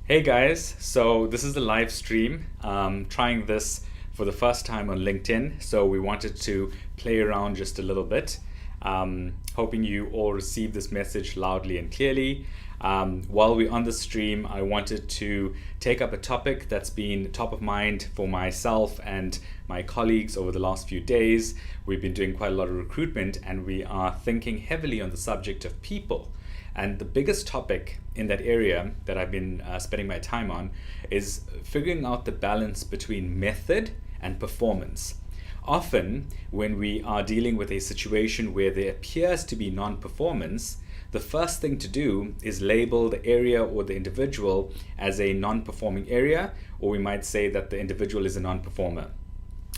Hey guys, so this is the live stream. Trying this for the first time on LinkedIn, so we wanted to play around just a little bit. Hoping you all receive this message loudly and clearly. While we're on the stream, I wanted to take up a topic that's been top of mind for myself and my colleagues over the last few days. We've been doing quite a lot of recruitment and we are thinking heavily on the subject of people. And the biggest topic in that area that I've been spending my time on is figuring out the balance between method and performance. Often, when we are dealing with a situation where there appears to be non performance, the first thing to do is label the area or the individual as a non performing area, or we might say that the individual is a non performer.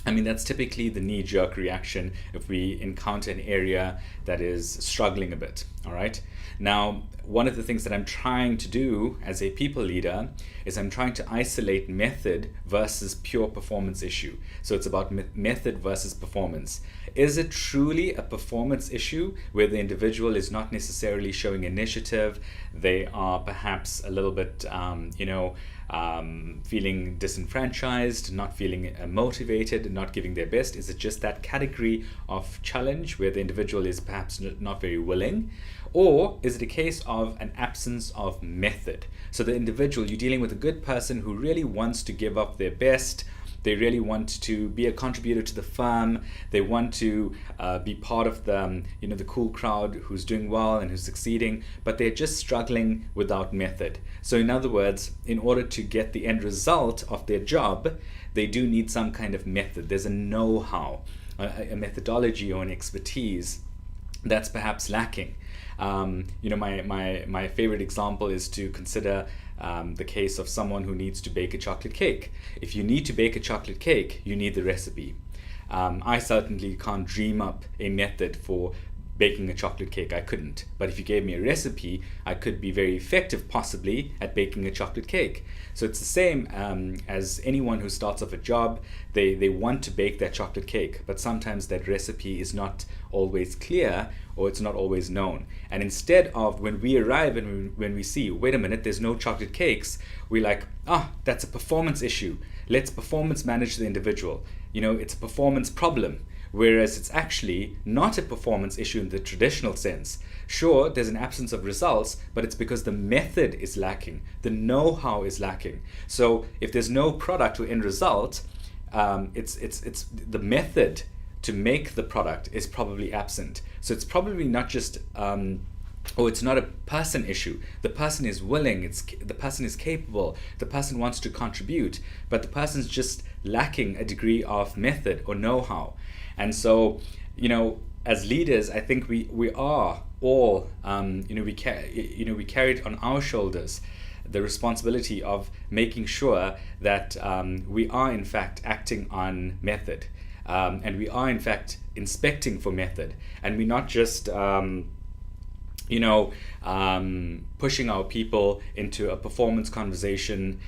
I mean, that's typically the knee jerk reaction if we encounter an area that is struggling a bit, all right? Now, one of the things that I'm trying to do as a people leader is I'm trying to isolate method versus pure performance issue. So it's about method versus performance. Is it truly a performance issue where the individual is not necessarily showing initiative? They are perhaps a little bit, feeling disenfranchised, not feeling motivated, not giving their best? Is it just that category of challenge where the individual is perhaps not very willing? Or is it a case of an absence of method? So the individual, you're dealing with a good person who really wants to give up their best. They really want to be a contributor to the firm. They want to be part of the cool crowd who's doing well and who's succeeding, but they're just struggling without method. So in other words, in order to get the end result of their job, they do need some kind of method. There's a know-how, a methodology or an expertise that's perhaps lacking. My favorite example is to consider the case of someone who needs to bake a chocolate cake. If you need to bake a chocolate cake, you need the recipe. I certainly can't dream up a method for baking a chocolate cake. I couldn't. But if you gave me a recipe, I could be very effective possibly at baking a chocolate cake. So it's the same as anyone who starts off a job. They want to bake that chocolate cake, but sometimes that recipe is not always clear or it's not always known. And instead of when we arrive and when we see, wait a minute, there's no chocolate cakes, we're like, that's a performance issue. Let's performance manage the individual. It's a performance problem. Whereas it's actually not a performance issue in the traditional sense. Sure, there's an absence of results, but it's because the method is lacking, the know-how is lacking. So if there's no product or end result, it's the method to make the product is probably absent. So it's probably not just it's not a person issue. The person is willing, the person is capable, the person wants to contribute, but the person's just lacking a degree of method or know-how. And so, as leaders, I think we are all, we carry it on our shoulders, the responsibility of making sure that we are in fact acting on method, and we are in fact inspecting for method, and we're not just pushing our people into a performance conversation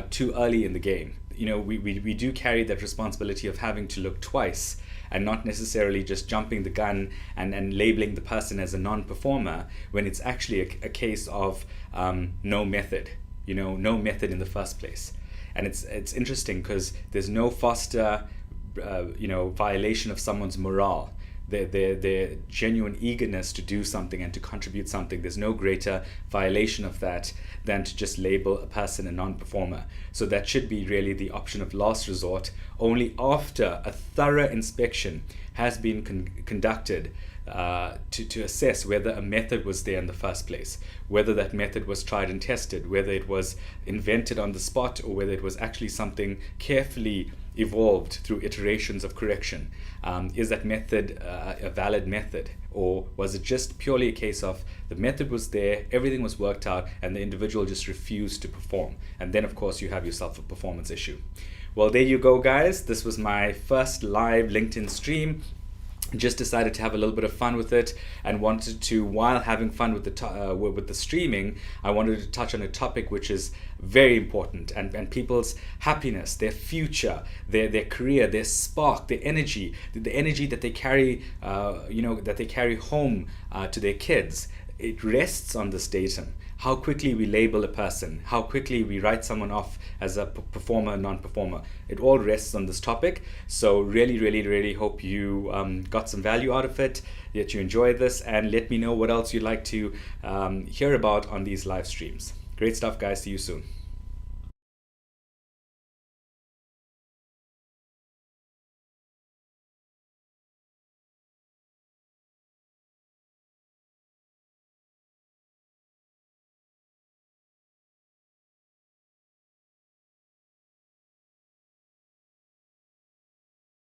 too early in the game. We do carry that responsibility of having to look twice and not necessarily just jumping the gun and labeling the person as a non-performer when it's actually a case of no method, no method in the first place. And it's interesting because there's no faster, violation of someone's morale. Their genuine eagerness to do something and to contribute something. There's no greater violation of that than to just label a person a non-performer. So that should be really the option of last resort, only after a thorough inspection has been conducted to assess whether a method was there in the first place, whether that method was tried and tested, whether it was invented on the spot, or whether it was actually something carefully evolved through iterations of correction. Is that method a valid method, or was it just purely a case of the method was there, everything was worked out, and the individual just refused to perform? And then of course you have yourself a performance issue. Well, there you go, guys. This was my first live LinkedIn stream. Just decided to have a little bit of fun with it, and wanted to, while having fun with the streaming, I wanted to touch on a topic which is very important, and people's happiness, their future, their career, their spark, their energy, the energy that they carry, that they carry home to their kids. it rests on this datum. How quickly we label a person, how quickly we write someone off as a performer, non-performer. It all rests on this topic. So really hope you got some value out of it, that you enjoyed this, and let me know what else you'd like to hear about on these live streams. Great stuff, guys. See you soon.